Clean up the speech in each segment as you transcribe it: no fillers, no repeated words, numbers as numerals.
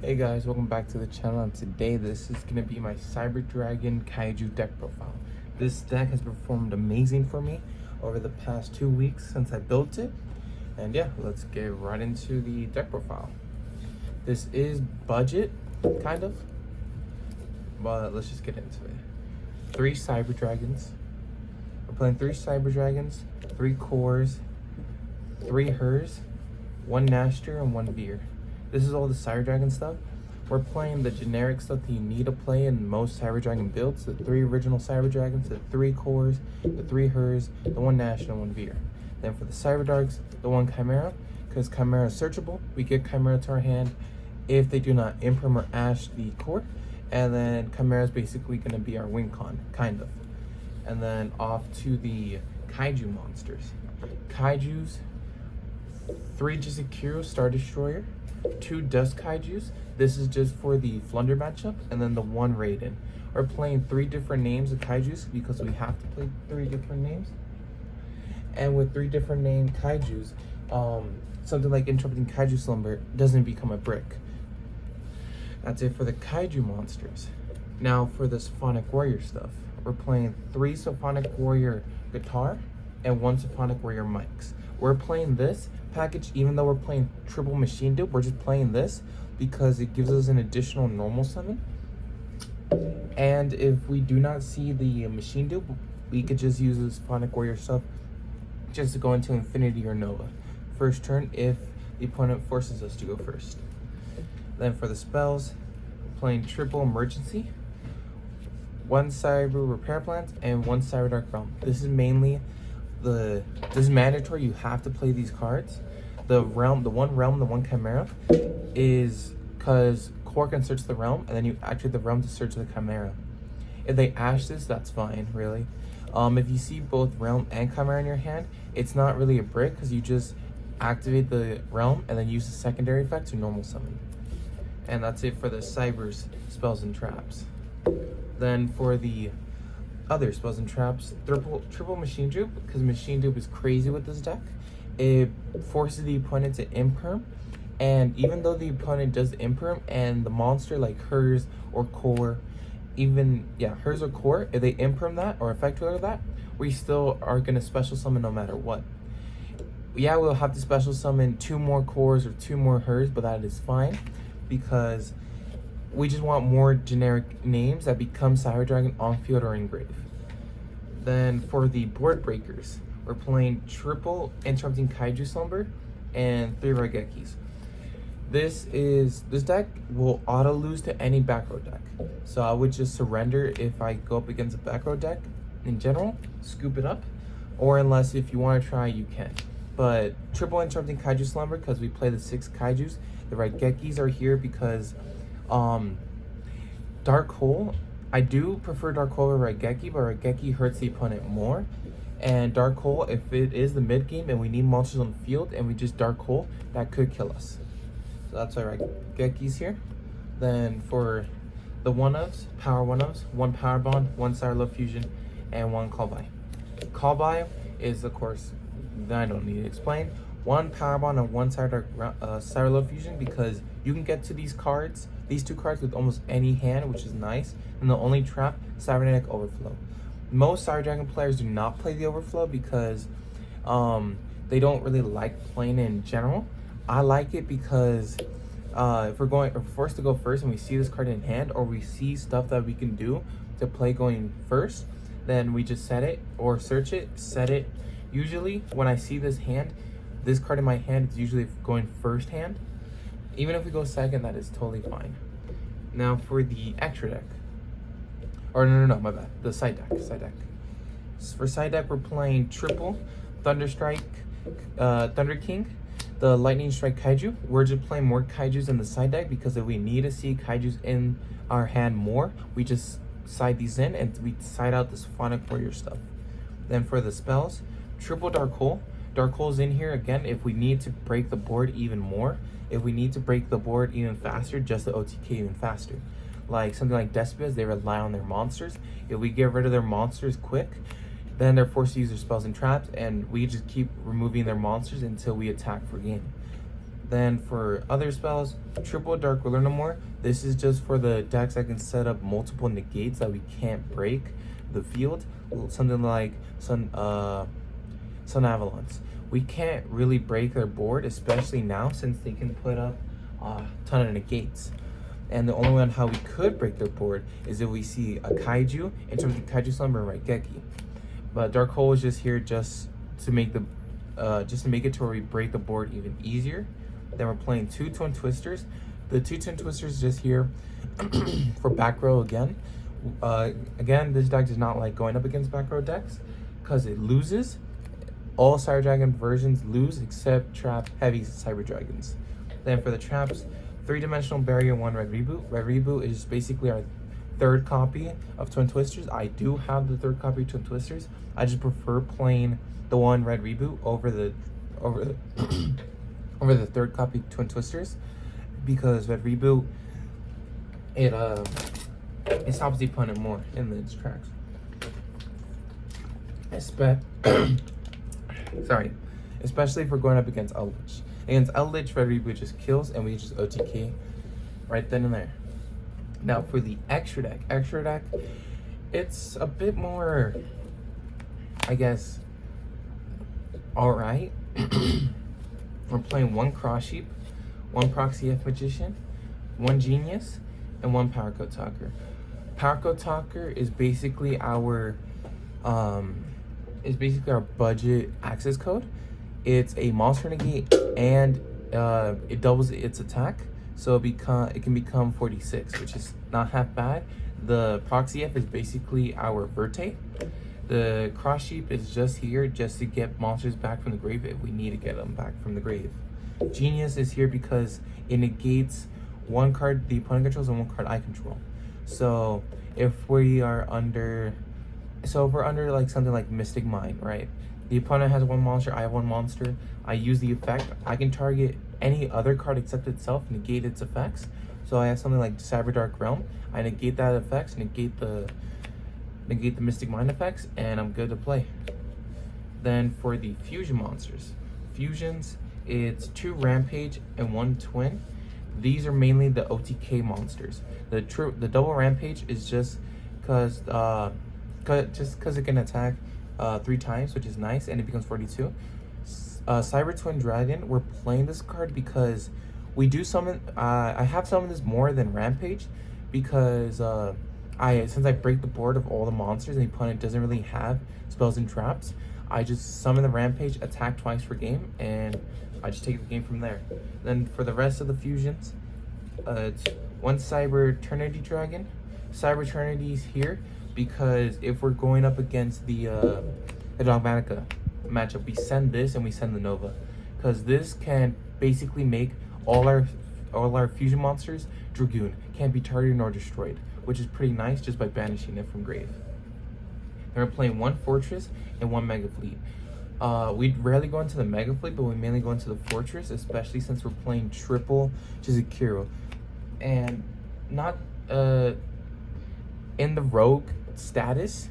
Hey guys, welcome back to the channel, and today this is going to be my Cyber Dragon Kaiju deck profile. This deck has performed amazing for me over the past 2 weeks since I built it, and yeah, let's get right into the deck profile. This is budget, kind of, but let's just get into it. 3 Cyber Dragons. We're playing 3 Cyber Dragons, 3 Cores, 3 Hers, 1 Naster, and 1 Veer. This is all the Cyber Dragon stuff. We're playing the generic stuff that you need to play in most Cyber Dragon builds. The 3 original Cyber Dragons, the 3 Cores, the 3 Hers, the 1 Nash, and 1 Veer. Then for the Cyber Darks, the 1 Chimera, because Chimera is searchable. We get Chimera to our hand if they do not imperm or ash the core. And then Chimera is basically going to be our win con, kind of. And then off to the Kaiju monsters. Kaijus, 3 Jizukiro Star Destroyer, 2 Dust Kaijus. This is just for the Flunder matchup, and then the 1 Raiden. We're playing 3 different names of Kaijus because we have to play 3 different names. And with 3 different named Kaijus, something like Interrupting Kaiju Slumber doesn't become a brick. That's it for the Kaiju monsters. Now for the Symphonic Warrior stuff. We're playing 3 Symphonic Warrior guitar and 1 Symphonic Warrior mics. We're playing this package, even though we're playing triple machine dupe, we're just playing this because it gives us an additional normal summon. And if we do not see the machine dupe, we could just use the Symphonic Warrior stuff just to go into Infinity or Nova first turn if the opponent forces us to go first. Then for the spells, we're playing triple emergency, 1 Cyber Repair Plant, and 1 Cyber Dark Realm. This is mainly this is mandatory. You have to play these cards. The 1 realm, the 1 Chimera is because core can search the realm, and then you activate the realm to search the Chimera. If they ash this, that's fine, really. If you see both realm and Chimera in your hand, it's not really a brick because you just activate the realm and then use the secondary effect to normal summon. And that's it for the Cybers, spells, and traps. Then for the other spells and traps, triple machine dupe, because machine dupe is crazy with this deck. It forces the opponent to imperm, and even though the opponent does imperm and the monster like hers or core, hers or core, if they imperm that or effect wheeler that, we still are gonna special summon no matter what. Yeah, we'll have to special summon 2 more cores or 2 more hers, but that is fine because we just want more generic names that become Cyber Dragon on field or engrave. Then for the board breakers, we're playing triple Interrupting Kaiju Slumber and 3 Raigekis. This deck will auto lose to any back row deck. So I would just surrender if I go up against a back row deck in general, scoop it up, or unless if you want to try, you can. But triple Interrupting Kaiju Slumber, because we play the 6 Kaijus. The Raigekis are here because Dark Hole, I do prefer Dark Hole over Raigeki, but Raigeki hurts the opponent more. And Dark Hole, if it is the mid game and we need monsters on the field and we just Dark Hole, that could kill us. So that's why Raigeki's here. Then for the 1-ofs, power 1-ofs, 1 Power Bond, 1 Cyber Love Fusion, and 1 Call By. Call By is, of course, I don't need to explain. 1 Power Bond and 1 Cyber Love Fusion, because you can get to these 2 cards with almost any hand, which is nice. And the only trap, Cybernetic Overflow. Most Cyber Dragon players do not play the Overflow because they don't really like playing it in general. I like it because if we're forced to go first and we see this card in hand, or we see stuff that we can do to play going first, then we just set it or search it, set it. Usually when I see this card in my hand, it's usually going first hand. Even if we go second, that is totally fine. Now for the extra deck. Or no, my bad. The side deck. For side deck, we're playing triple Thunder Strike, Thunder King, the Lightning Strike Kaiju. We're just playing more Kaijus in the side deck because if we need to see Kaijus in our hand more, we just side these in and we side out the Symphonic Warrior stuff. Then for the spells, triple Dark Hole. Dark Hole's in here again if we need to break the board even more. If we need to break the board even faster, just the OTK even faster. Like something like Despias, they rely on their monsters. If we get rid of their monsters quick, then they're forced to use their spells and traps, and we just keep removing their monsters until we attack for game. Then for other spells, triple Dark Ruler no more. This is just for the decks that can set up multiple negates that we can't break the field. Something like Sun Avalanche. We can't really break their board, especially now since they can put up a ton of negates. And the only way on how we could break their board is if we see a Kaiju, in terms of Kaiju Slumber and Raigeki. But Dark Hole is just here just to make the it to where we break the board even easier. Then we're playing 2 Twin Twisters. The 2 Twin Twisters just here for back row again. Again, this deck does not like going up against back row decks because it loses. All Cyber Dragon versions lose except Trap Heavy Cyber Dragons. Then for the traps, 3-dimensional barrier 1 Red Reboot. Red Reboot is basically our third copy of Twin Twisters. I do have the third copy of Twin Twisters. I just prefer playing the 1 Red Reboot over the over the third copy Twin Twisters, because Red Reboot it stops the opponent more in its tracks. Especially if we're going up against Eldritch. Against Eldritch, Red Reboot just kills and we just OTK right then and there. Now for the extra deck, it's a bit more, I guess, alright. We're playing 1 Cross Sheep, 1 Proxy F Magician, 1 Genius, and 1 Power Code Talker. Power Code Talker is basically our budget access code. It's a monster negate and it doubles its attack, so it can become 46, which is not half bad. The Proxy F is basically our Verte. The Cross Sheep is just here just to get monsters back from the grave if we need to get them back from the grave. Genius is here because it negates 1 card the opponent controls and 1 card I control. So if we're under like something like Mystic Mine, right? The opponent has 1 monster, I have 1 monster. I use the effect. I can target any other card except itself, negate its effects. So I have something like Cyber Dark Realm. I negate that effects, negate the Mystic Mine effects, and I'm good to play. Then for the fusion monsters, fusions, it's 2 Rampage and 1 Twin. These are mainly the OTK monsters. The double Rampage is just because it can attack 3 times, which is nice, and it becomes 42. Cyber Twin Dragon, we're playing this card because we do summon. I have summoned this more than Rampage because since I break the board of all the monsters and the opponent doesn't really have spells and traps, I just summon the Rampage, attack twice per game, and I just take the game from there. Then for the rest of the fusions, it's 1 Cyber Eternity Dragon. Cyber Eternity is here because if we're going up against the Dogmatica matchup, we send this and we send the Nova, because this can basically make all our fusion monsters Dragoon, can't be targeted nor destroyed, which is pretty nice just by banishing it from grave. Then we're playing 1 Fortress and 1 Mega Fleet. We rarely go into the Mega Fleet, but we mainly go into the Fortress, especially since we're playing triple Chizukiro. And not in the Rogue status,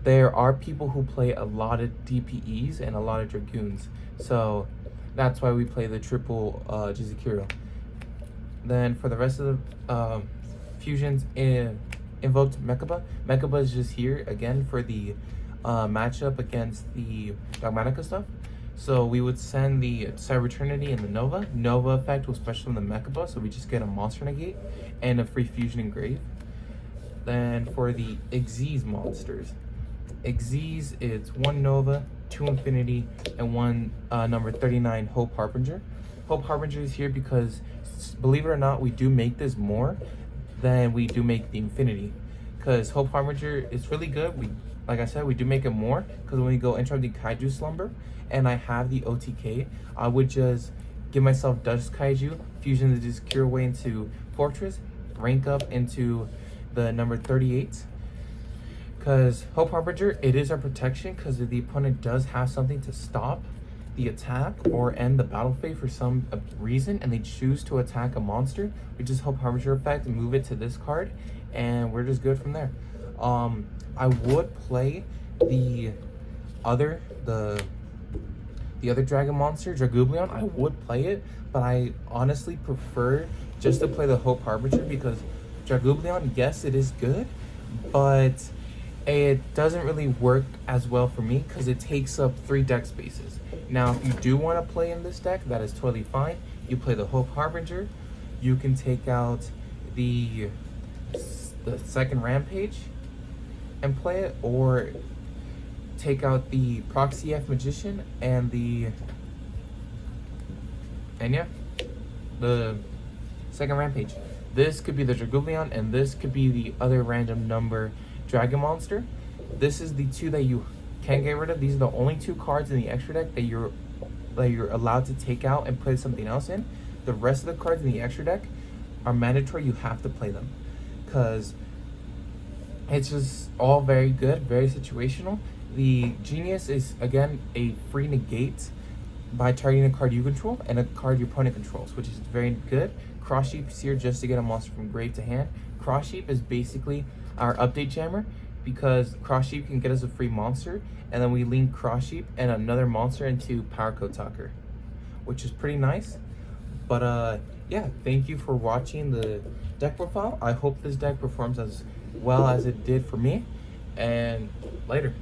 there are people who play a lot of DPEs and a lot of Dragoons. So that's why we play the triple Chizukiro. Then for the rest of the fusions, invoked Mechaba. Mechaba is just here again for the matchup against the Dogmatica stuff. So we would send the Cyber Eternity and the Nova effect will special in the Mechaba, so we just get a monster negate and a free fusion engrave. Then for the Xyz monsters, Xyz, it's 1 Nova, 2 Infinity, and 1 number 39 Hope Harbinger. Hope Harbinger is here because, believe it or not, we do make this more than we do make the Infinity. Because Hope Harbinger is really good. Like I said, we do make it more because when we go enter the Kaiju Slumber and I have the OTK, I would just give myself Dust Kaiju, fusion the Discure away into Fortress, rank up into the number 38. Because Hope Harbinger, it is our protection because if the opponent does have something to stop the attack or end the battle phase for some reason and they choose to attack a monster, we just Hope Harbinger effect and move it to this card and we're just good from there. I would play the the other dragon monster, Dragublion, I would play it, but I honestly prefer just to play the Hope Harbinger because Dragublion, yes, it is good, but it doesn't really work as well for me because it takes up 3 deck spaces. Now, if you do want to play in this deck, that is totally fine. You play the Hope Harbinger. You can take out the second Rampage and play it, or take out the Proxy F Magician and the second Rampage. This could be the Dragublion, and this could be the other random number Dragon Monster. This is the 2 that you can get rid of. These are the only 2 cards in the extra deck that you're allowed to take out and put something else in. The rest of the cards in the extra deck are mandatory. You have to play them because it's just all very good, very situational. The Genius is, again, a free negate by targeting a card you control and a card your opponent controls, which is very good. Cross Sheep is here just to get a monster from grave to hand. Cross Sheep is basically our update jammer because Cross Sheep can get us a free monster, and then we link Cross Sheep and another monster into Power Code Talker, which is pretty nice. But yeah, thank you for watching the deck profile. I hope this deck performs as well as it did for me, and later.